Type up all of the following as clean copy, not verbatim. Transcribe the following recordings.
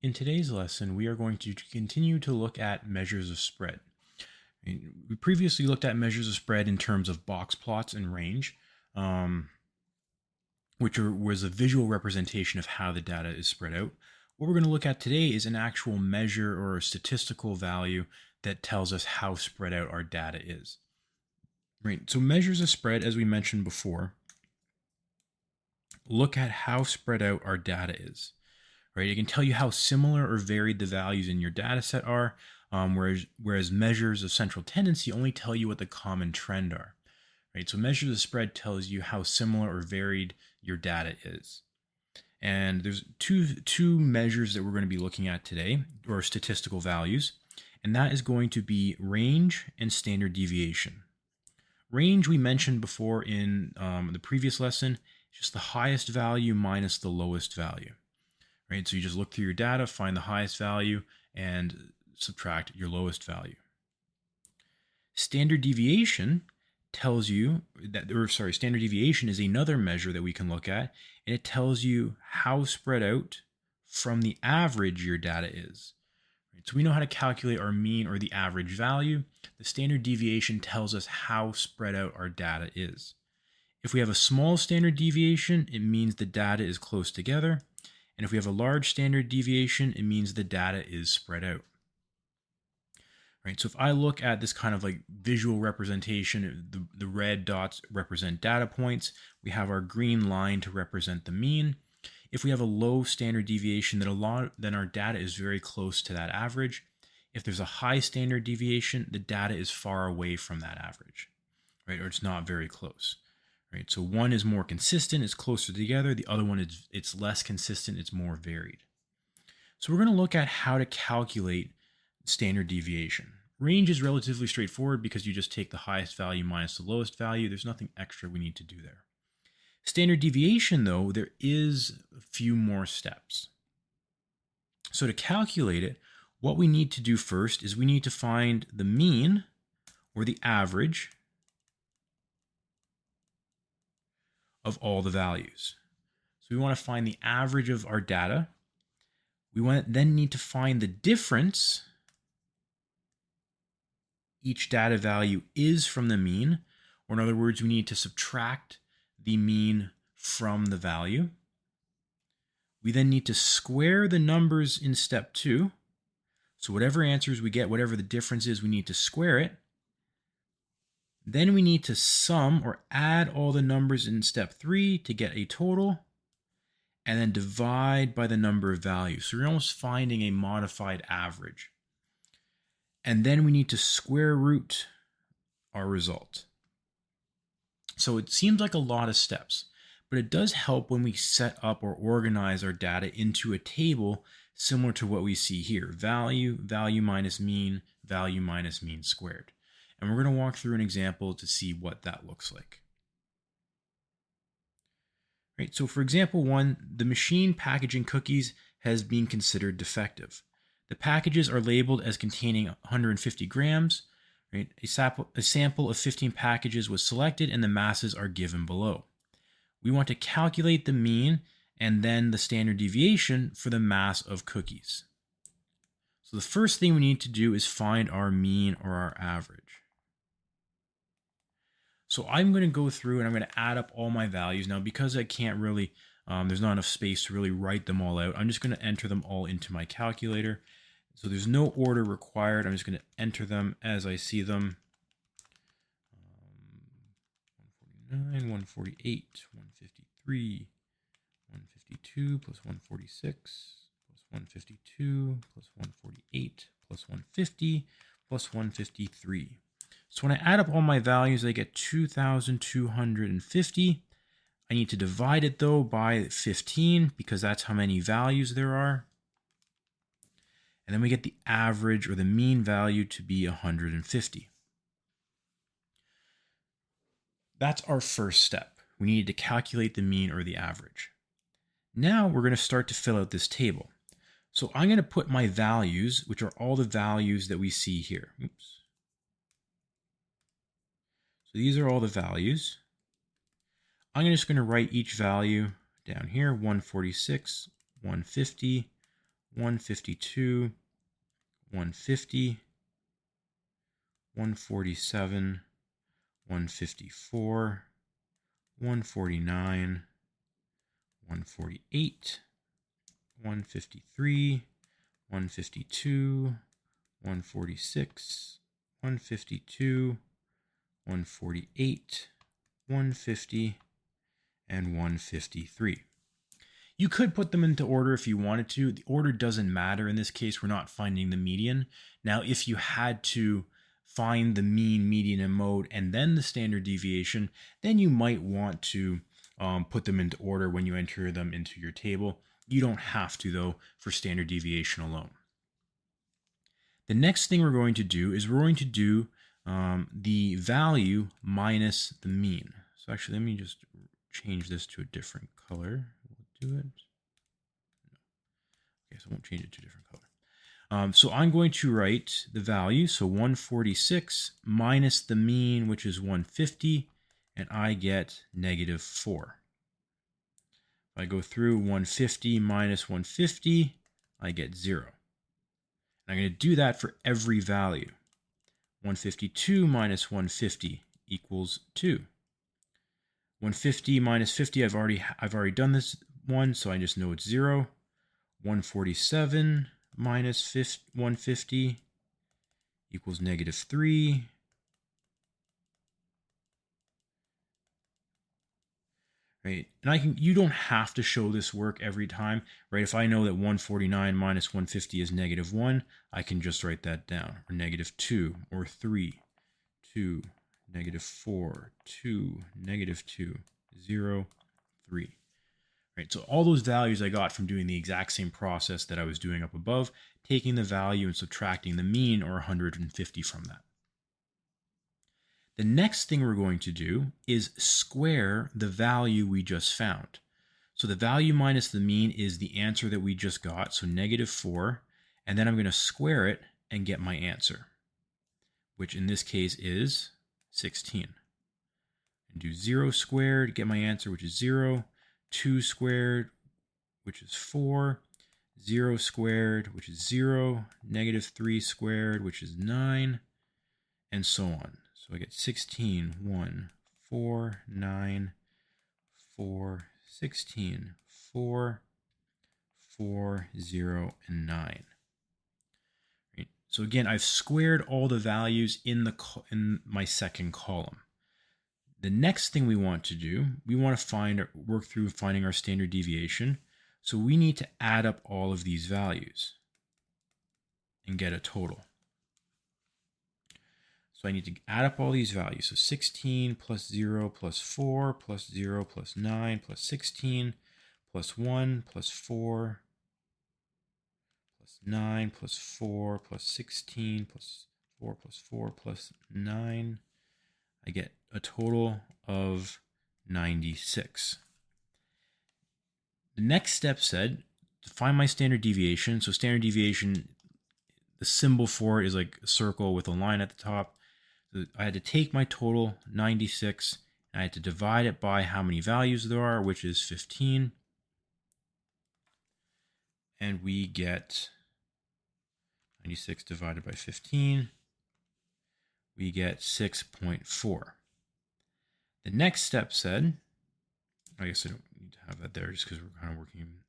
In today's lesson, we are going to continue to look at measures of spread. We previously looked at measures of spread in terms of box plots and range, which was a visual representation of how the data is spread out. What we're going to look at today is an actual measure or a statistical value that tells us how spread out our data is. Right. So measures of spread, as we mentioned before, look at how spread out our data is. Right, it can tell you how similar or varied the values in your data set are, whereas measures of central tendency only tell you what the common trend are. Right, so measures of spread tells you how similar or varied your data is. And there's two measures that we're going to be looking at today, or statistical values, and that is going to be range and standard deviation. Range we mentioned before in the previous lesson, just the highest value minus the lowest value. Right, so you just look through your data, find the highest value, and subtract your lowest value. Standard deviation tells you that, standard deviation is another measure that we can look at, and it tells you how spread out from the average your data is. Right, so we know how to calculate our mean or the average value. The standard deviation tells us how spread out our data is. If we have a small standard deviation, it means the data is close together. And if we have a large standard deviation, it means the data is spread out. Right, so if I look at this kind of like visual representation, the red dots represent data points. We have our green line to represent the mean. If we have a low standard deviation, then our data is very close to that average. If there's a high standard deviation, the data is far away from that average, right? Or it's not very close. Right, so one is more consistent, it's closer together. The other one it's less consistent, it's more varied. So we're going to look at how to calculate standard deviation. Range is relatively straightforward because you just take the highest value minus the lowest value. There's nothing extra we need to do there. Standard deviation, though, there is a few more steps. So to calculate it, what we need to do first is we need to find the mean or the average of all the values. So we want to find the average of our data. We then need to find the difference each data value is from the mean, or in other words, we need to subtract the mean from the value. We then need to square the numbers in step 2. So whatever answers we get, whatever the difference is, we need to square it. Then we need to sum or add all the numbers in step 3 to get a total, and then divide by the number of values. So we're almost finding a modified average. And then we need to square root our result. So it seems like a lot of steps, but it does help when we set up or organize our data into a table similar to what we see here. Value minus mean squared. And we're going to walk through an example to see what that looks like. Right, so for example 1, the machine packaging cookies has been considered defective. The packages are labeled as containing 150 grams. Right, a sample of 15 packages was selected and the masses are given below. We want to calculate the mean and then the standard deviation for the mass of cookies. So the first thing we need to do is find our mean or our average. So I'm going to go through and I'm going to add up all my values. Now, because I can't really, there's not enough space to really write them all out, I'm just going to enter them all into my calculator. So there's no order required. I'm just going to enter them as I see them. 149, 148, 153, 152 plus 146 plus 152 plus 148 plus 150 plus 153. So when I add up all my values, I get 2,250. I need to divide it though by 15 because that's how many values there are. And then we get the average or the mean value to be 150. That's our first step. We need to calculate the mean or the average. Now we're going to start to fill out this table. So I'm going to put my values, which are all the values that we see here. Oops. So these are all the values. I'm just going to write each value down here, 146, 150, 152, 150, 147, 154, 149, 148, 153, 152, 146, 152, 148, 150, and 153. You could put them into order if you wanted to. The order doesn't matter. In this case, we're not finding the median. Now, if you had to find the mean, median, and mode, and then the standard deviation, then you might want to put them into order when you enter them into your table. You don't have to, though, for standard deviation alone. The next thing we're going to do is we're going to do the value minus the mean. So actually, let me just change this to a different color. We'll do it. Okay, so I won't change it to a different color. So I'm going to write the value, so 146 minus the mean, which is 150, and I get -4. If I go through 150 minus 150, I get 0. And I'm going to do that for every value. 152 minus 150 equals 2. 150 minus 50, I've already done this one, so I just know it's 0. 147 minus 150 equals -3. Right? And you don't have to show this work every time, right? If I know that 149 minus 150 is -1, I can just write that down, or -2, or 3, 2, -4, 2, -2, 0, 3. Right? So all those values I got from doing the exact same process that I was doing up above, taking the value and subtracting the mean, or 150 from that. The next thing we're going to do is square the value we just found. So the value minus the mean is the answer that we just got, so -4, and then I'm going to square it and get my answer, which in this case is 16. And do 0 squared, get my answer, which is 0, 2 squared, which is 4, 0 squared, which is 0, -3 squared, which is 9, and so on. So I get 16, 1, 4, 9, 4, 16, 4, 4, 0, and 9. Right? So again, I've squared all the values in my second column. The next thing we want to do, we want to work through finding our standard deviation. So we need to add up all of these values and get a total. So I need to add up all these values. So 16 plus 0 plus 4 plus 0 plus 9 plus 16 plus 1 plus 4 plus 9 plus 4 plus 16 plus 4 plus 4 plus 9. I get a total of 96. The next step said to find my standard deviation. So standard deviation, the symbol for it is like a circle with a line at the top. So I had to take my total, 96, and I had to divide it by how many values there are, which is 15. And we get 96 divided by 15. We get 6.4. The next step said, I guess I don't need to have that there just because we're kind of working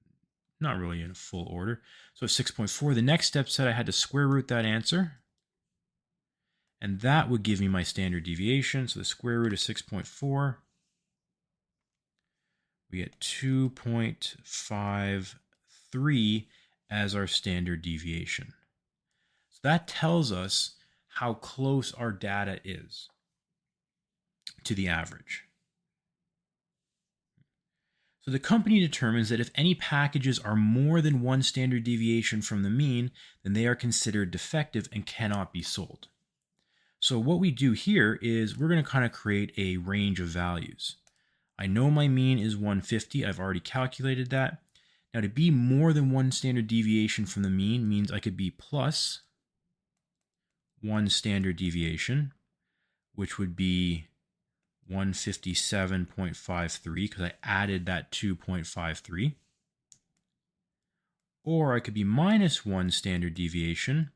not really in a full order. So 6.4. The next step said I had to square root that answer. And that would give me my standard deviation. So the square root of 6.4, we get 2.53 as our standard deviation. So that tells us how close our data is to the average. So the company determines that if any packages are more than one standard deviation from the mean, then they are considered defective and cannot be sold. So what we do here is we're going to kind of create a range of values. I know my mean is 150. I've already calculated that. Now to be more than one standard deviation from the mean means I could be plus one standard deviation, which would be 157.53 because I added that 2.53. Or I could be minus 1 standard deviation,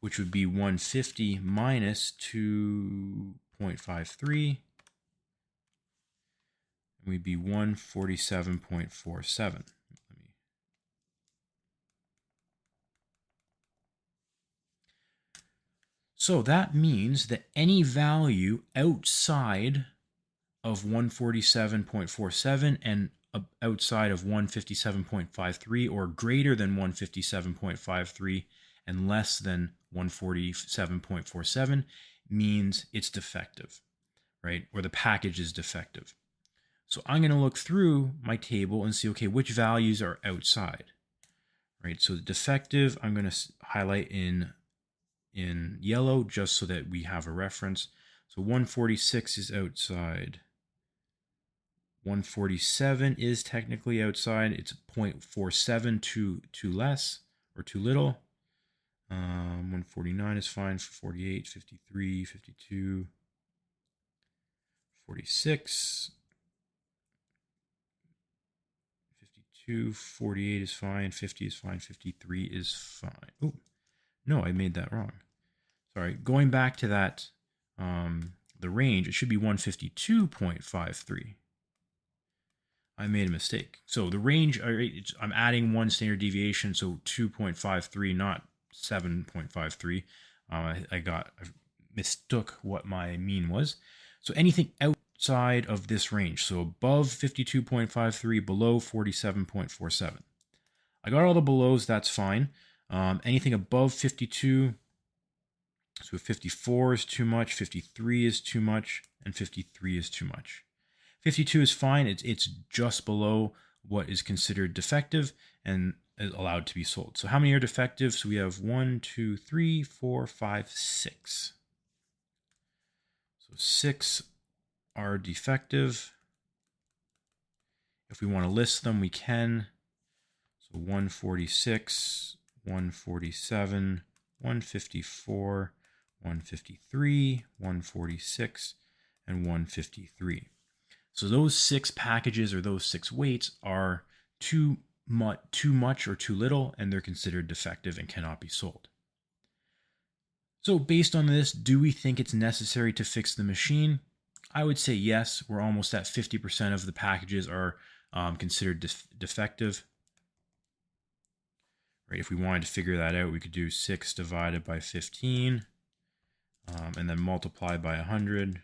which would be 150 minus 2.53, and we'd be 147.47. So that means that any value outside of 147.47 and outside of 157.53 or greater than 157.53 and less than 147.47 means it's defective, right? Or the package is defective. So I'm going to look through my table and see, okay, which values are outside, right? So the defective, I'm going to highlight in yellow just so that we have a reference. So 146 is outside. 147 is technically outside. It's 0.47 too less or too little. 149 is fine for 48, 53, 52, 46, 52, 48 is fine, 50 is fine, 53 is fine. Oh, no, I made that wrong. Sorry, going back to that, the range, it should be 152.53. I made a mistake. So the range, I'm adding 1 standard deviation, so 2.53, not 7.53. I mistook what my mean was. So anything outside of this range, so above 52.53, below 47.47. I got all the belows, that's fine. Anything above 52, so 54 is too much, 53 is too much, and 53 is too much. 52 is fine. It's just below what is considered defective and is allowed to be sold. So how many are defective? So we have 1, 2, 3, 4, 5, 6. So 6 are defective. If we want to list them, we can. So 146, 147, 154, 153, 146, and 153. So those 6 packages or those 6 weights are too much or too little, and they're considered defective and cannot be sold. So based on this, do we think it's necessary to fix the machine? I would say yes. We're almost at 50% of the packages are considered defective. Right? If we wanted to figure that out, we could do 6 divided by 15 and then multiply by 100.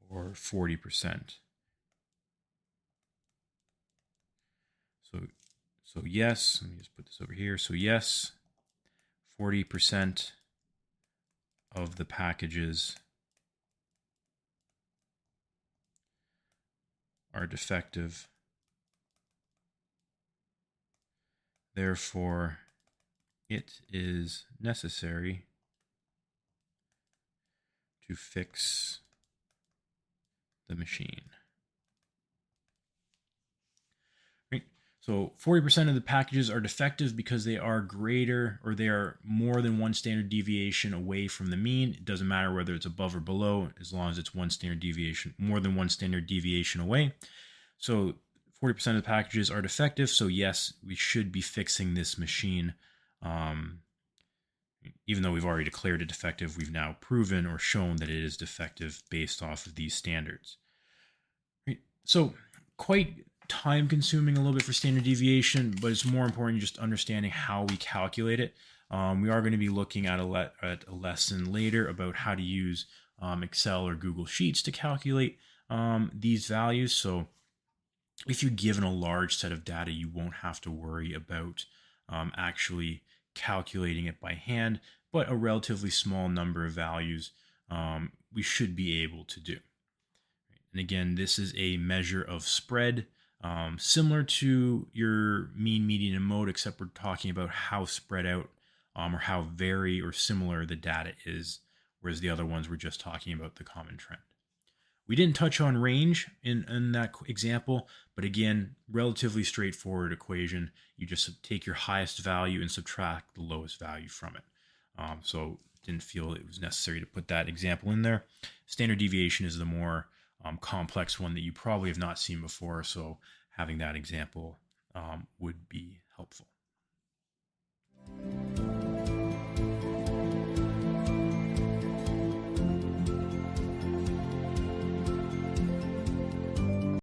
Or 40%. So yes, let me just put this over here. So yes, 40% of the packages are defective. Therefore, it is necessary to fix the machine. Right? So 40% of the packages are defective because they are greater or they are more than 1 standard deviation away from the mean. It doesn't matter whether it's above or below, as long as it's 1 standard deviation, more than 1 standard deviation away. So 40% of the packages are defective. So yes, we should be fixing this machine. Even though we've already declared it defective, we've now proven or shown that it is defective based off of these standards. Right? So quite time consuming a little bit for standard deviation, but it's more important just understanding how we calculate it. We are going to be looking at a lesson later about how to use Excel or Google Sheets to calculate these values. So if you're given a large set of data, you won't have to worry about actually calculating it by hand, but a relatively small number of values we should be able to do. And again, this is a measure of spread, similar to your mean, median, and mode, except we're talking about how spread out or how very or similar the data is, whereas the other ones we're just talking about the common trend. We didn't touch on range in that example, but again, relatively straightforward equation. You just take your highest value and subtract the lowest value from it. So didn't feel it was necessary to put that example in there. Standard deviation is the more complex one that you probably have not seen before. So having that example would be helpful.